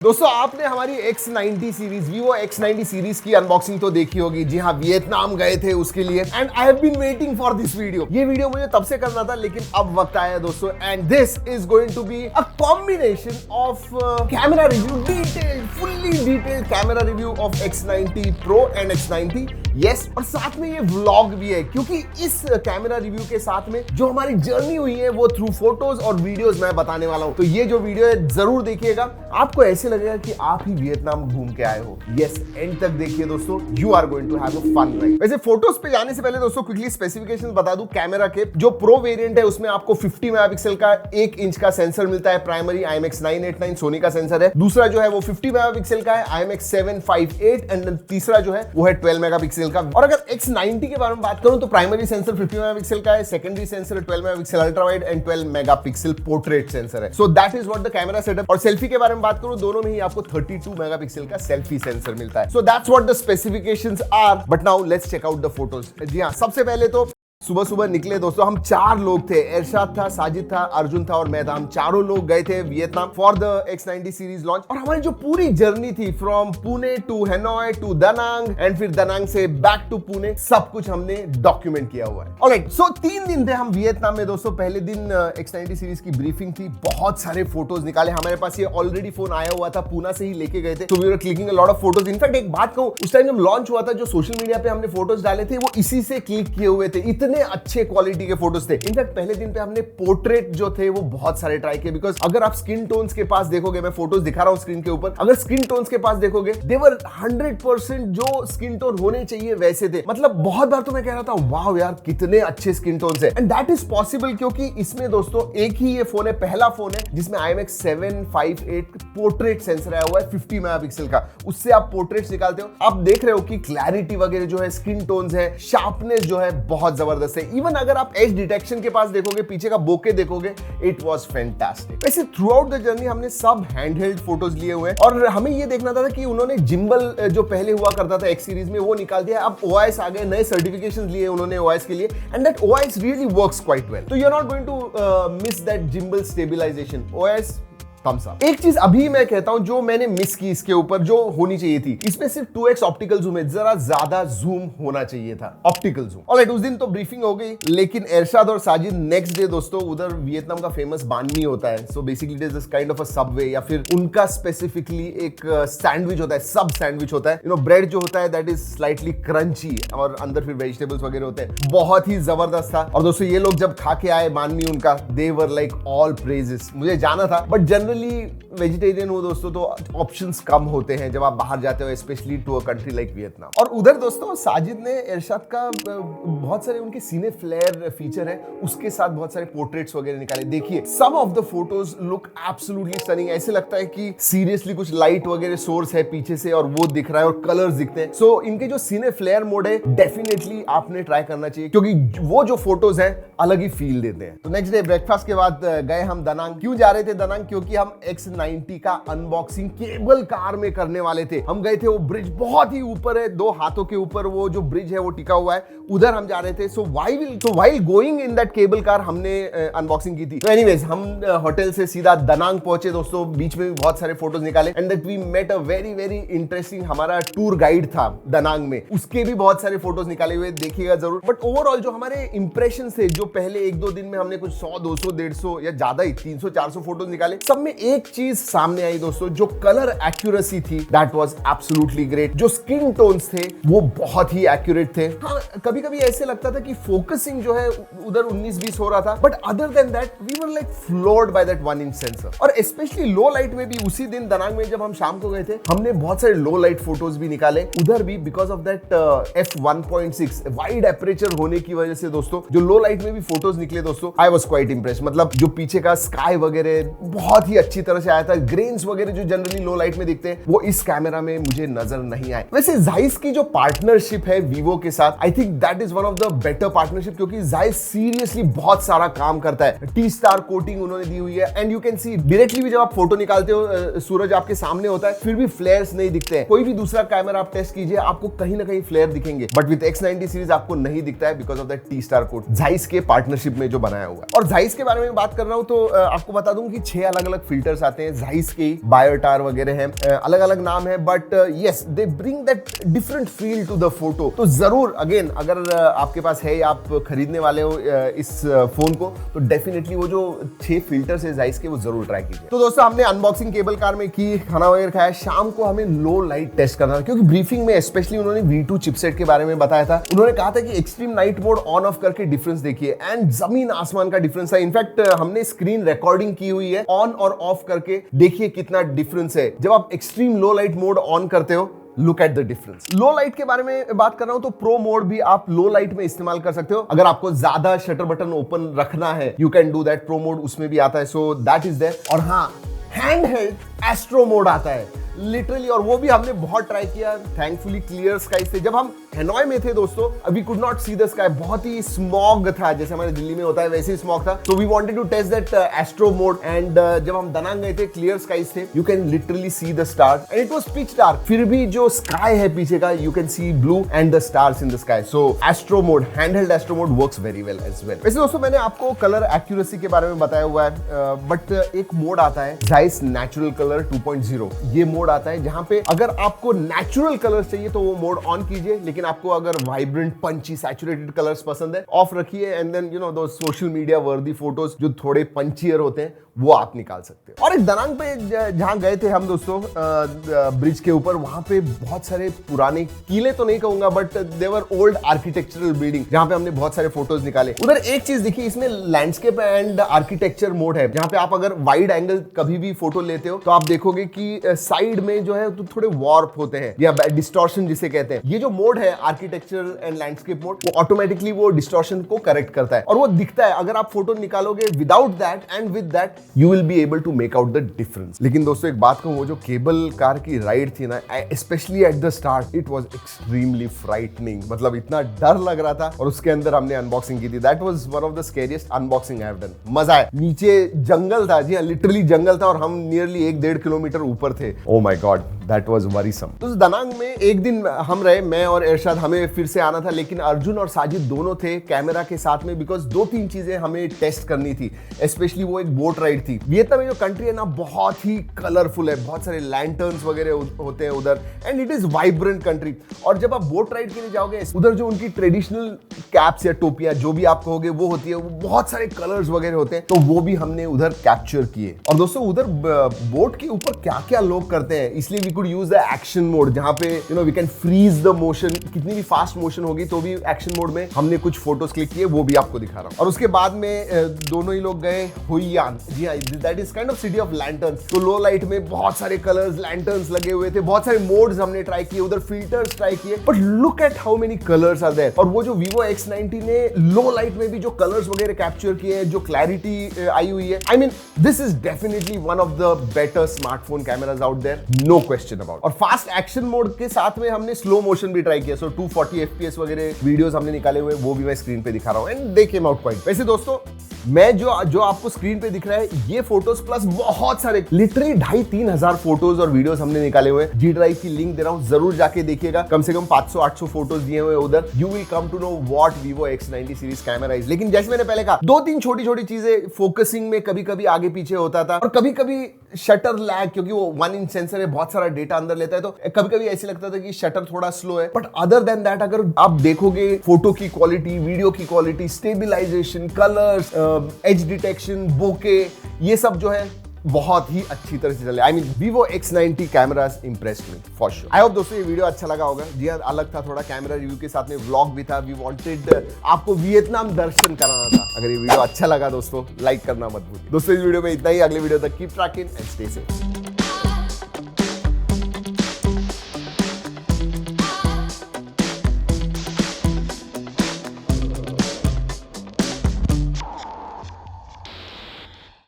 दोस्तों आपने हमारी X90 series Vivo X90 series की अनबॉक्सिंग तो देखी होगी। जी हाँ, वियतनाम गए थे उसके लिए and I have been waiting for this video. ये वीडियो मुझे तब से करना था लेकिन अब वक्त आया दोस्तों, and this is going to be a combination of camera review, detailed fully detailed camera review of X90 Pro and X90 yes, और साथ में ये व्लॉग भी है क्योंकि इस कैमरा रिव्यू के साथ में जो हमारी जर्नी हुई है वो थ्रू फोटोज और वीडियोस मैं बताने वाला हूं। तो ये जो वीडियो है जरूर देखिएगा, आपको ऐसे लगेगा कि आप ही वियतनाम घूम के आए हो। यस, एंड तक देखिए दोस्तों, you are going to have a fun ride. वैसे फोटोज पे जाने से पहले दोस्तों क्विकली स्पेसिफिकेशंस बता दूं। कैमरा के जो प्रो वेरिएंट है उसमें आपको 50 मेगापिक्सल का 1 इंच का सेंसर मिलता है, प्राइमरी IMX989 सोनी का सेंसर है। दूसरा जो है वो 50 मेगापिक्सल का है, IMX758, एंड तीसरा जो है वो है 12 मेगापिक्सल का। और अगर X90 के बारे में बात करूं तो प्राइमरी सेंसर 50 मेगापिक्सल का है, secondary sensor 12 megapixel ultra wide and 12 megapixel portrait sensor है। So that is what the camera setup. और सेल्फी के बारे में बात करूं, दोनों में ही आपको 32 मेगापिक्सल का सेल्फी सेंसर मिलता है। So that's what the specifications are, but now let's check out the photos. जी हां, सबसे पहले तो सुबह सुबह निकले दोस्तों, हम 4 लोग थे। इरशाद था, साजिद था, अर्जुन था और मैं था। हम चारों लोग गए थे Vietnam for the X90 series launch. और हमारी जो पूरी जर्नी थी from Pune to Hanoi to Danang and फिर दनांग से बैक टू पुणे, सब कुछ हमने डॉक्यूमेंट किया हुआ है। ऑलराइट, सो 3 दिन थे हम वियतनाम में दोस्तों। पहले दिन X90 सीरीज की ब्रीफिंग थी, बहुत सारे फोटोज निकाले। हमारे पास ये ऑलरेडी फोन आया हुआ था, पूना से ही लेके गए थे, तो we were clicking a lot of photos. In fact एक बात कहूं, उस टाइम जब लॉन्च हुआ था, जो सोशल मीडिया पे हमने फोटोज डाले थे वो इसी से क्लिक किए हुए थे। इतने अच्छे क्वालिटी के फोटोज थे। इनफैक्ट पहले दिन पे हमने पोर्ट्रेट जो थे वो बहुत सारे ट्राई किए, बिकॉज अगर आप स्किन टोन्स के पास देखोगे, मैं फोटोज दिखा रहा हूं स्क्रीन के ऊपर, अगर स्किन टोन्स के पास देखोगे, दे वर 100% जो स्किन टोन होने चाहिए वैसे थे। मतलब बहुत बार तो मैं कह रहा था वाओ यार कितने अच्छे स्किन टोन्स है, एंड दैट इज पॉसिबल क्योंकि इसमें दोस्तों एक ही ये फोन है, पहला फोन है जिसमें IMX758 पोर्ट्रेट सेंसर आया हुआ है 50 मेगापिक्सल का। उससे आप पोर्ट्रेट्स निकालते हो, आप देख रहे हो कि क्लैरिटी वगैरह जो है, स्किन टोन्स है, शार्पनेस जो है बहुत जबरदस्त है। इवन अगर आप एज डिटेक्शन के पास देखोगे, पीछे का बोके देखोगे, इट वाज फैंटास्टिक। वैसे थ्रू आउट द जर्नी हमने सब हैंडहेल्ड फोटोज लिए हुए हैं और हमें ये देखना था कि उन्होंने जिम्बल जो पहले हुआ करता था X सीरीज में वो निकाल दिया। अब OIS आ गए, नए सर्टिफिकेशंस लिए उन्होंने OIS के लिए, and that OIS really works quite well. तो you are not going to miss that gimbal stabilization. OIS thumbs up. एक चीज अभी मैं कहता हूं जो मैंने मिस की इसके ऊपर, जो होनी चाहिए थी, इसमें सिर्फ 2x ऑप्टिकल जूम है, जरा ज्यादा जूम होना चाहिए था, ऑप्टिकल जूम। ऑलराइट, उस दिन तो ब्रीफिंग हो गई, लेकिन इरशाद और साजिद नेक्स्ट डे दोस्तों, उधर वियतनाम का फेमस बान मी होता है, so basically it is this kind of a Subway, या फिर उनका स्पेसिफिकली एक सैंडविच होता है, सब सैंडविच होता है। यू नो, ब्रेड जो होता है दैट इज स्लाइटली क्रंची और अंदर फिर वेजिटेबल्स वगैरह होते हैं, बहुत ही जबरदस्त था। और दोस्तों ये लोग जब खा के आए बान मी उनका, दे वर लाइक ऑल प्रेजेस। मुझे जाना था बट जनरली वेजिटेरियन हो दोस्तों तो ऑप्शंस कम होते हैं जब आप बाहर जाते हो, specially to a country like Vietnam. और उधर दोस्तों साजिद ने इरशाद का बहुत सारे उनके सीने फ्लेयर फीचर है, उसके साथ बहुत सारे पोर्ट्रेट्स वगैरह निकाले। देखिए some of the photos look absolutely stunning. ऐसे लगता है कि सीरियसली कुछ लाइट वगैरह सोर्स है पीछे से और वो दिख रहा है और कलर्स दिखते हैं। सो इनके जो सीने फ्लेयर मोड है डेफिनेटली आपने ट्राई करना चाहिए क्योंकि वो जो फोटोज है अलग ही फील देते हैं। तो नेक्स्ट डे ब्रेकफास्ट के बाद गए हम दनांग। क्यों जा रहे थे दनांग? क्योंकि हम X90 का अनबॉक्सिंग केबल कार में करने वाले थे। हम गए थे, वो ब्रिज बहुत ही ऊपर है, 2 हाथों के ऊपर वो जो ब्रिज है वो टिका हुआ है, उधर हम जा रहे थे। सो while going in that cable car हमने अनबॉक्सिंग की थी। तो एनीवेज हम होटल से सीधा दनांग पहुंचे दोस्तों, बीच में भी बहुत सारे फोटोज निकाले, and that we met a very very interesting, हमारा टूर गाइड था दनांग में, उसके भी बहुत सारे फोटोज निकाले हुए, देखिएगा जरूर। बट ओवरऑल जो हमारे इंप्रेशन थे, जो पहले 1-2 दिन में हमने कुछ 100, 200, 150 या ज्यादा ही 300, 400 फोटोज निकाले, सब में एक चीज सामने आई दोस्तों, जो कलर एक्यूरेसी थी दैट वाज एब्सोल्युटली ग्रेट। जो स्किन टोन्स थे वो बहुत ही एक्यूरेट थे। हाँ, कभी कभी ऐसे लगता था कि फोकसिंग जो है उधर 19-20 हो रहा था, but other than that we were like floored by that 1 inch sensor. और स्पेशली लो लाइट में भी, उसी दिन दनांग में जब हम शाम को गए थे, हमने बहुत सारे लो लाइट फोटोज भी निकाले उधर भी, because of that f1.6 wide aperture होने की वजह से दोस्तों जो लो लाइट में भी फोटोज निकले दोस्तों, आई वाज क्वाइट इंप्रेस्ड। मतलब जो पीछे का स्काई वगैरह बहुत ही अच्छी तरह से आया था। ग्रेन्स वगैरह जो जनरली लो लाइट में दिखते हैं वो इस कैमरा में मुझे नजर नहीं आए। वैसे जाइस की जो पार्टनरशिप है वीवो के साथ, I think that is one of the better partnership, क्योंकि जाइस सीरियसली बहुत सारा काम करता है। T-स्टार कोटिंग उन्होंने दी हुई है, and you can see directly भी जब आप फोटो निकालते हो, सूरज आपके सामने होता है, फिर भी फ्लेयर्स नहीं दिखते हैं। कोई भी दूसरा कैमरा आप टेस्ट कीजिए, आपको कहीं ना कहीं फ्लेयर दिखेंगे, बट विद X90 सीरीज आपको नहीं दिखता है because of that T Star coat, Zeiss के पार्टनरशिप में जो बनाया हुआ है। और जाइस के बारे में बात कर रहा हूं तो आपको बता दूं कि 6 अलग अलग फिल्टर्स आते हैं, Zeiss के बायोटार वगैरह हैं, अलग अलग नाम है, but yes they bring that different feel to the photo. तो जरूर अगेन अगर आपके पास है या आप खरीदने वाले हो इस फोन को, तो डेफिनेटली वो जो 6 फिल्टर्स है Zeiss के वो जरूर ट्राई कीजिए। तो दोस्तों हमने अनबॉक्सिंग केबल कार में की, खाना वगैरह खाया, शाम को हमें लो लाइट टेस्ट करना था, क्योंकि ब्रीफिंग में स्पेशली उन्होंने V2 चिपसेट के बारे में बताया था। उन्होंने कहा था कि extreme night mode on off करके डिफरेंस देखिए, एंड जमीन आसमान का डिफरेंस था। इनफैक्ट हमने स्क्रीन रिकॉर्डिंग की हुई है, ऑन और ऑफ करके देखिए कितना डिफरेंस है। जब आप extreme low light mode on करते हो, look at the difference. Low light के बारे में बात कर रहा हूं तो प्रो मोड भी आप लो लाइट में इस्तेमाल कर सकते हो। अगर आपको ज्यादा शटर बटन ओपन रखना है, you can do that, pro mode उसमें भी आता है, सो दैट इज देयर। और हाँ, हैंड हेल्ड एस्ट्रो मोड आता है लिटरली, और वो भी हमने बहुत ट्राई किया। थैंकफुली क्लियर स्काई से, जब हम हैनोई में थे दोस्तों, we could not see the sky, बहुत ही स्मॉग था, जैसे हमारे दिल्ली में होता है वैसे ही स्मॉग था। So we wanted to test that astro mode, and जब हम दनांग गए थे, क्लियर स्काईज थे, you can literally see the stars, and it was pitch dark, फिर भी जो स्काई है पीछे का, you can see blue and the stars in the sky. So astro mode, handheld astro mode works very well as well. वैसे दोस्तों मैंने आपको कलर एक्यूरेसी के बारे में बताया हुआ है, बट एक मोड आता है Zeiss नेचुरल कलर 2.0। ये मोड आता है जहां पे अगर आपको नेचुरल कलर चाहिए तो वो मोड ऑन कीजिए, लेकिन आपको अगर वाइब्रेंट पंची सैचुरेटेड कलर्स पसंद है, ऑफ रखिए, एंड देन यू नो दो सोशल मीडिया वर्दी फोटोज जो थोड़े पंचियर होते हैं वो आप निकाल सकते हो। और एक दनांग पे जहां गए थे हम दोस्तों, ब्रिज के ऊपर, वहां पे बहुत सारे पुराने किले तो नहीं कहूंगा, but there were old architectural building, जहां पे हमने बहुत सारे फोटोज निकाले। उधर एक चीज दिखी, इसमें लैंडस्केप एंड आर्किटेक्चर मोड है, जहां पे आप अगर वाइड एंगल कभी भी फोटो लेते हो तो आप देखोगे कि साइड में जो है तो थोड़े वॉर्प होते हैं या डिस्टॉर्शन जिसे कहते हैं। ये जो मोड है आर्किटेक्चर एंड लैंडस्केप मोड, वो ऑटोमेटिकली वो डिस्टॉर्शन को करेक्ट करता है और वो दिखता है। अगर आप फोटो निकालोगे without that and with that, you will be able to make out the difference. लेकिन दोस्तों एक बात कहूं, वो जो केबल कार की राइड थी ना, specially at the start, it was extremely frightening. मतलब इतना डर लग रहा था, और उसके अंदर हमने अनबॉक्सिंग की थी। That was one of the scariest unboxing I have done. मजा आया। नीचे जंगल था, जी लिटरली जंगल था, और हम नियरली 1-1.5 किलोमीटर ऊपर थे। Oh my God, that was worrisome. तो दनांग में एक दिन हम रहे, मैं और इरशाद, हमें फिर से आना था, लेकिन अर्जुन और साजिद दोनों थे कैमरा के साथ में, बिकॉज 2-3 चीजें हमें टेस्ट करनी थी। स्पेशली वो एक बोट राइड थी। वियतनाम में जो कंट्री है ना, बहुत ही कलरफुल है, बहुत सारे लैंटर्न्स वगैरह होते हैं उधर, and it is vibrant country. और जब आप बोट राइड के लिए जाओगे, उधर जो उनकी ट्रेडिशनल कैप्स या टोपियां जो भी आप कहोगे वो होती है, वो बहुत सारे कलर्स वगैरह होते हैं, तो वो भी हमने उधर कैप्चर किए। और दोस्तों उधर बोट के ऊपर क्या क्या लोग करते हैं, इसलिए we could use the action mode, जहां पे you know we can freeze the motion. कितनी भी फास्ट मोशन होगी तो भी एक्शन मोड में हमने कुछ फोटोज क्लिक किए, वो भी आपको दिखा रहा हूं। और उसके बाद में दोनों ही लोग गए हुइयान। जी हाँ, that is kind of city of lanterns. तो लो लाइट में बहुत सारे कलर्स, लैंटर्न्स लगे हुए थे, बहुत सारे मोड्स हमने ट्राई किए, उधर फिल्टर्स ट्राई किए, but look at how many colours are there. और वो जो Vivo X90 ने लो लाइट में भी जो कलर्स वगैरह कैप्चर किए हैं, जो क्लैरिटी आई हुई है, I mean this is definitely one of the better smartphone cameras out there, no question about. और फास्ट एक्शन मोड के साथ में हमने स्लो मोशन भी ट्राई किया, सो 240 FPS वगैरह वीडियोस हमने निकाले हुए, वो भी मैं स्क्रीन पे दिखा रहा हूं, and they came out quite. वैसे दोस्तों मैं जो आपको स्क्रीन पे दिख रहा है, ये फोटोज प्लस बहुत सारे लिटरली 2,500-3 हजार फोटोज और वीडियोस हमने निकाले हुए। जी ड्राइव की लिंक दे रहा हूं, जरूर जाके देखिएगा। कम से कम 500-800 फोटोज दिए हुए उधर। You will come to know what Vivo X90 series camera is. लेकिन जैसे मैंने पहले कहा, 2-3 छोटी-छोटी चीजें, फोकसिंग में कभी-कभी आगे पीछे होता था, और कभी-कभी शटर लैग, क्योंकि वो 1 इंच सेंसर है, बहुत सारा डेटा अंदर लेता है, तो कभी-कभी ऐसे लगता था कि शटर थोड़ा स्लो है। बट अदर देन दैट, अगर आप देखोगे फोटो की क्वालिटी, वीडियो की quality, stabilization, colours, edge detection, bokeh, ये सब जो है बहुत ही अच्छी तरह से चले। I mean Vivo X90 cameras impressed me for sure. I hope दोस्तों ये वीडियो अच्छा लगा होगा। जी हाँ, अलग था थोड़ा, कैमरा रिव्यू के साथ में व्लॉग भी था। वी वांटेड आपको वियतनाम दर्शन कराना था। अगर ये वीडियो अच्छा लगा दोस्तों, लाइक करना मत भूलिए। दोस्तों इस वीडियो में इतना ही। अगले वीडियो तक keep trekking and stay safe.